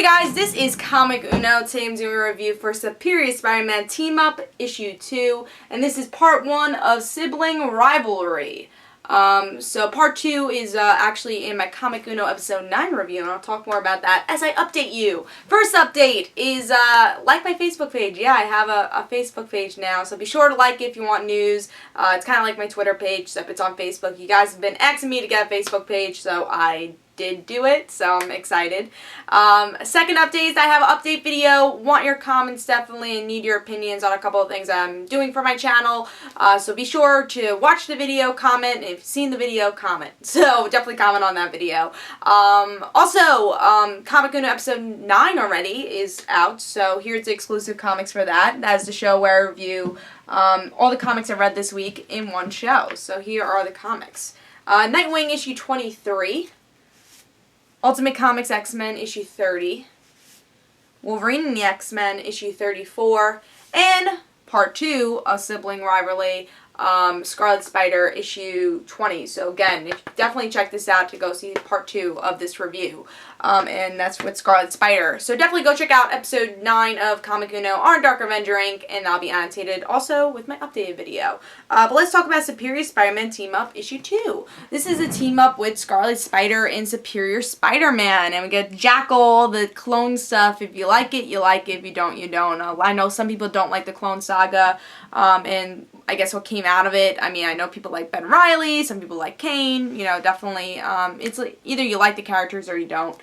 Hey guys, this is Comic Uno. Today I'm doing a review for Superior Spider-Man Team Up Issue 2, and this is part 1 of Sibling Rivalry. So part 2 is actually in my Comic Uno episode 9 review, and I'll talk more about that as I update you. First update is, like my Facebook page. Yeah, I have a Facebook page now, so be sure to like it if you want news. It's kind of like my Twitter page, except it's on Facebook. You guys have been asking me to get a Facebook page, so I did do it, so I'm excited. Second update is I have an update video. Want your comments definitely and need your opinions on a couple of things I'm doing for my channel. So be sure to watch the video, comment, and if you've seen the video, comment. So definitely comment on that video. Also, Comic Uno episode 9 already is out, so here's the exclusive comics for that. That's the show where I review all the comics I've read this week in one show. So here are the comics. Nightwing issue 23. Ultimate Comics X-Men issue 30, Wolverine and the X-Men issue 34, and part 2 of Sibling Rivalry, Scarlet Spider issue 20. So again, definitely check this out to go see part 2 of this review. And that's with Scarlet Spider. So definitely go check out episode 9 of Comic Uno on Dark Avenger Inc. And that'll be annotated also with my updated video. But let's talk about Superior Spider-Man Team Up issue 2. This is a team up with Scarlet Spider and Superior Spider-Man. And we get Jackal, the clone stuff. If you like it, you like it. If you don't, you don't. I know some people don't like the Clone Saga. And I guess what came out of it, I mean, I know people like Ben Reilly, some people like Kane, you know, definitely, it's like, either you like the characters or you don't.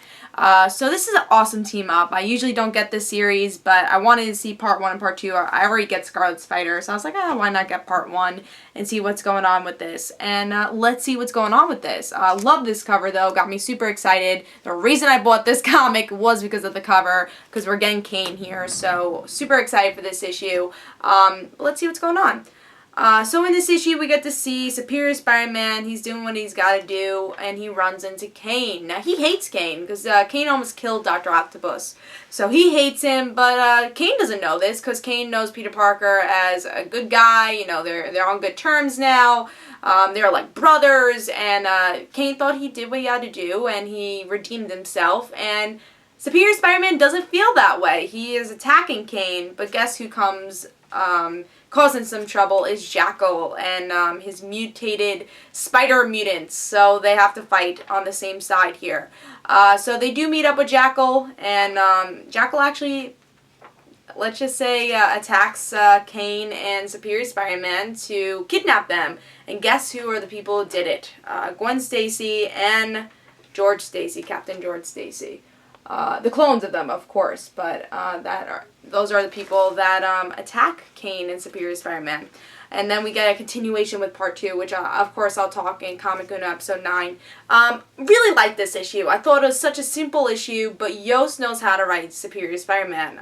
So this is an awesome team up. I usually don't get this series, but I wanted to see part 1 and part 2. I already get Scarlet Spider, so I was like, why not get part 1 and see what's going on with this. And let's see what's going on with this. Love this cover, though. Got me super excited. The reason I bought this comic was because of the cover, because we're getting Kane here, so super excited for this issue. Let's see what's going on. So in this issue, we get to see Superior Spider-Man. He's doing what he's got to do, and he runs into Kane. Now, he hates Kane, because Kane almost killed Dr. Octopus. So he hates him, but Kane doesn't know this, because Kane knows Peter Parker as a good guy. You know, they're on good terms now. They're like brothers, and Kane thought he did what he had to do, and he redeemed himself, and Superior Spider-Man doesn't feel that way. He is attacking Kane, but guess who comes causing some trouble is Jackal and his mutated spider mutants. So they have to fight on the same side here. So they do meet up with Jackal, and Jackal actually, let's just say, attacks Kane and Superior Spider-Man to kidnap them. And guess who are the people who did it? Gwen Stacy and George Stacy, Captain George Stacy. The clones of them, of course, but those are the people that attack Kane and Superior Spider-Man. And then we get a continuation with part 2, which of course I'll talk in Comic Uno episode 9. Really like this issue. I thought it was such a simple issue, but Yost knows how to write Superior Spider-Man.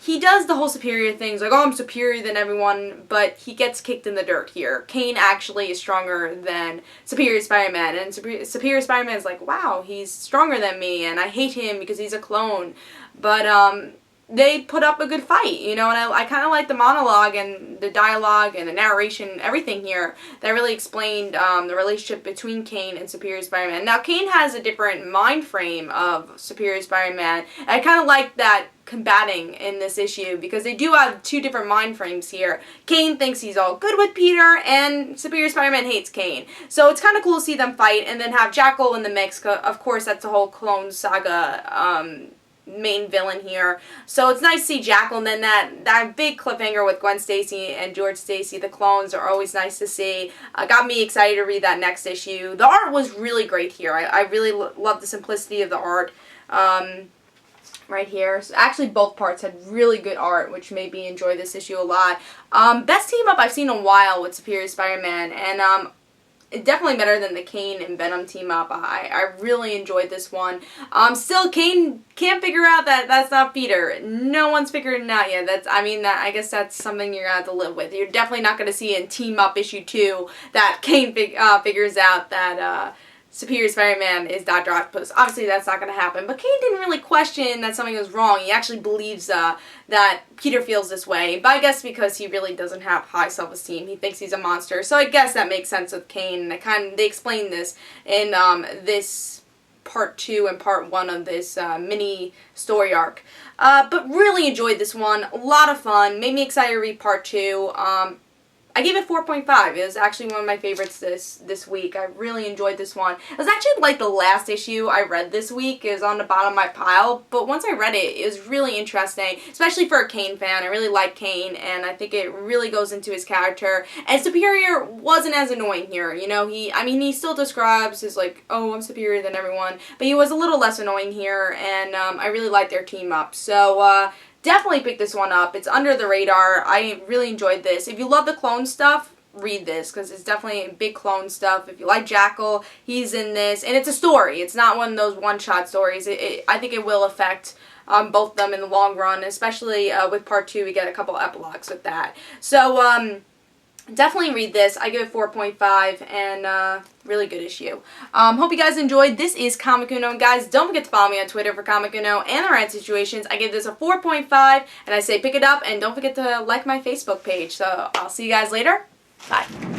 He does the whole superior things, like, oh, I'm superior than everyone, but he gets kicked in the dirt here. Kane actually is stronger than Superior Spider-Man, and Superior Spider-Man is like, wow, he's stronger than me, and I hate him because he's a clone. But they put up a good fight, you know, and I kind of like the monologue and the dialogue and the narration, everything here that really explained the relationship between Kane and Superior Spider-Man. Now, Kane has a different mind frame of Superior Spider-Man, and I kind of like that combating in this issue, because they do have 2 different mind frames here. Kane thinks he's all good with Peter, and Superior Spider-Man hates Kane. So it's kind of cool to see them fight, and then have Jackal in the mix. Of course, that's the whole Clone Saga main villain here. So it's nice to see Jackal, and then that big cliffhanger with Gwen Stacy and George Stacy, the clones, are always nice to see. Got me excited to read that next issue. The art was really great here. I really love the simplicity of the art. Right here. So actually, both parts had really good art, which made me enjoy this issue a lot. Best team up I've seen in a while with Superior Spider-Man, and definitely better than the Kane and Venom team up. I really enjoyed this one. Still, Kane can't figure out that that's not Peter. No one's figured it out yet. I guess that's something you're gonna have to live with. You're definitely not gonna see in team up issue 2 that Kane figures out that Superior Spider-Man is Dr. Octopus. Obviously, that's not going to happen. But Kane didn't really question that something was wrong. He actually believes that Peter feels this way. But I guess because he really doesn't have high self-esteem. He thinks he's a monster. So I guess that makes sense with Kane. They explain this in this part 2 and part 1 of this mini story arc. But really enjoyed this one. A lot of fun. Made me excited to read part 2. I gave it 4.5. It was actually one of my favorites this week. I really enjoyed this one. It was actually like the last issue I read this week. It was on the bottom of my pile, but once I read it, it was really interesting, especially for a Kane fan. I really like Kane, and I think it really goes into his character. And Superior wasn't as annoying here. You know, he still describes as like, oh, I'm superior than everyone, but he was a little less annoying here, and I really liked their team up. So, definitely pick this one up. It's under the radar. I really enjoyed this. If you love the clone stuff, read this because it's definitely big clone stuff. If you like Jackal, he's in this. And it's a story. It's not one of those one-shot stories. I think it will affect both of them in the long run, especially with part 2. We get a couple epilogues with that. So, definitely read this. I give it 4.5 and really good issue. Hope you guys enjoyed. This is Comic Uno. And guys, don't forget to follow me on Twitter for Comic Uno and the Rant Situations. I give this a 4.5 and I say pick it up and don't forget to like my Facebook page. So I'll see you guys later. Bye.